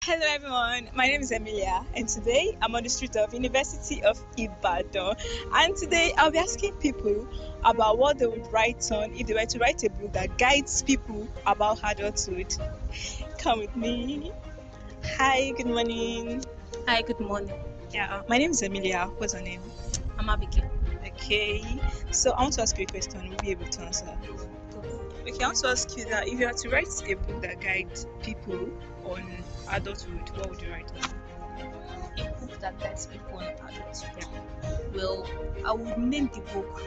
Hello everyone, my name is Emilia and today I'm on the street of University of Ibadan, and today I'll be asking people about what they would write on if they were to write a book that guides people about adulthood. Come with me. Hi, good morning. Hi, good morning. Yeah, my name is Emilia. What's your name? I'm Abigail. Okay, so I want to ask you a question. You'll be able to answer. Okay, I want to ask you that if you had to write a book that guides people on adulthood, what would you write on? A book that guides people on adulthood. Well, I would name the book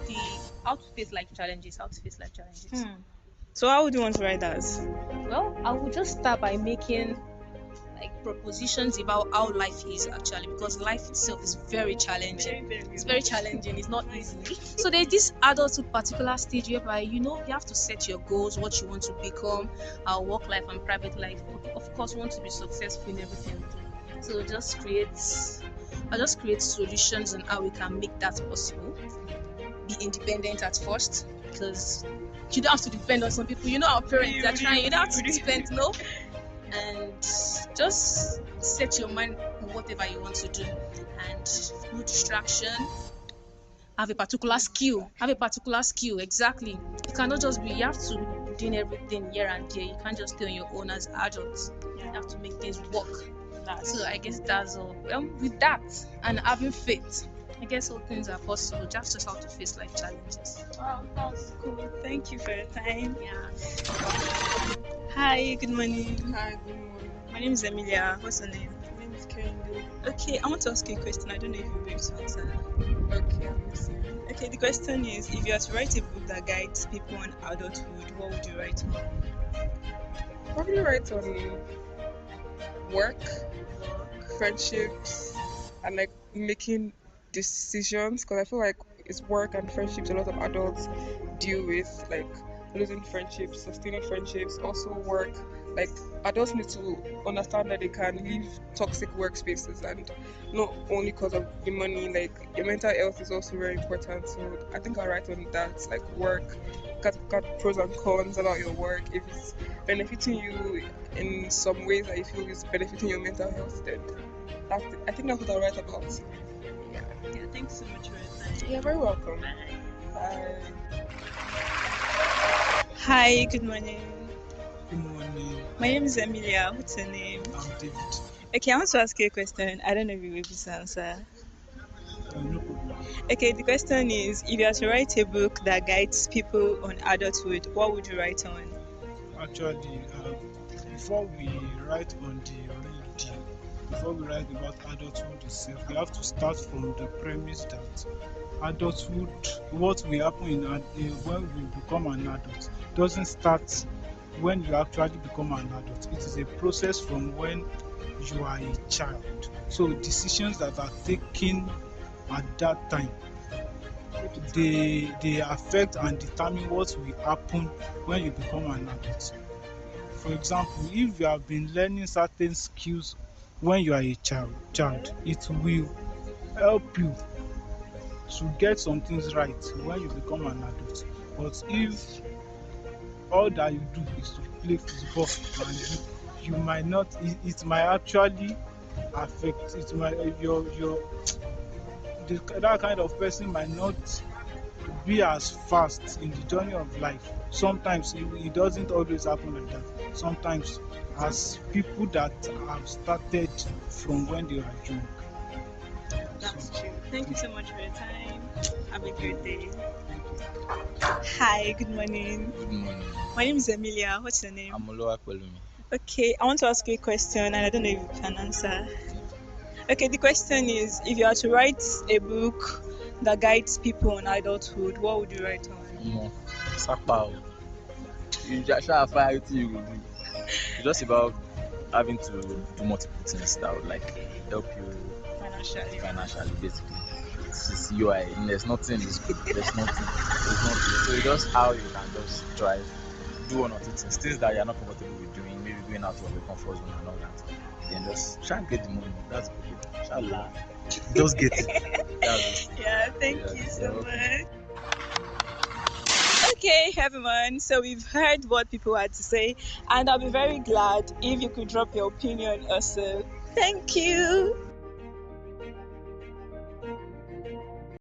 the How to Face Life Challenges. How to Face Life Challenges. So how would you want to write that? Well, I would just start by making propositions about how life is actually, because life itself is very challenging. It's very challenging. It's not easy. So there's this adulthood particular stage whereby you have to set your goals, what you want to become, our work life and private life. Of course, we want to be successful in everything we do. So I'll just create solutions on how we can make that possible. Be independent at first, because you don't have to depend on some people. Our parents are trying. You don't have to depend, no. And just set your mind on whatever you want to do, and no distraction. Have a particular skill. Exactly. You cannot just you have to be doing everything here and there. You can't just stay on your own as adults. You have to make things work. So I guess that's all. Well, with that and having faith, I guess all things are possible. Just how to face life challenges. Wow, that's cool. Thank you for your time. Yeah. Hi, good morning. Hi, good morning. My name is Emilia. What's your name? My name is Kende. Okay, I want to ask you a question. I don't know if you'll be able to answer. Okay, I'm listening. Okay, the question is, if you had to write a book that guides people on adulthood, what would you write on? Probably write on work, friendships, and making decisions, because I feel like it's work and friendships a lot of adults deal with, like losing friendships, sustaining friendships, also work. Like adults need to understand that they can leave toxic workspaces, and not only because of the money, like your mental health is also very important. So I think I'll write on that, like work, got pros and cons about your work. If it's benefiting you in some ways that you feel is benefiting your mental health, then I think that's what I'll write about. Yeah, thanks so much for your time. You're very welcome. Bye. Bye. Hi, good morning. Good morning. My name is Emilia. What's your name? I'm David. Okay, I want to ask you a question. I don't know if you'll be able to answer. No problem. Okay, the question is, if you had to write a book that guides people on adulthood, what would you write on? Actually, before we write on the real deal, before we write about adulthood itself, we have to start from the premise that adulthood, what will happen when we become an adult, doesn't start when you actually become an adult. It is a process from when you are a child. So decisions that are taken at that time, they affect and determine what will happen when you become an adult. For example, if you have been learning certain skills when you are a child, it will help you to get some things right when you become an adult. But if all that you do is to play football, and you might not, it might actually affect it. That kind of person might not be as fast in the journey of life. Sometimes it doesn't always happen like that. Sometimes as people that have started from when they were young. That's true. Thank you so much for your time. Have a great day. Hi, good morning. Good morning. My name is Emilia. What's your name? I'm Oluwapelumi. Okay, I want to ask you a question and I don't know if you can answer. Okay, the question is, if you are to write a book that guides people on adulthood, what would you write on? Sapa. You just have everything you will do. It's just about having to do multiple things that would help you financially, basically. It's UI. There's nothing. There's nothing. So it's just how you can just drive, do one or two things that you're not comfortable with doing, maybe going out of your comfort zone and all that. Then just try and get the money. That's okay. Inshallah. Just get it. Yeah, thank you so much. Okay, everyone. So we've heard what people had to say, and I'll be very glad if you could drop your opinion also. Thank you.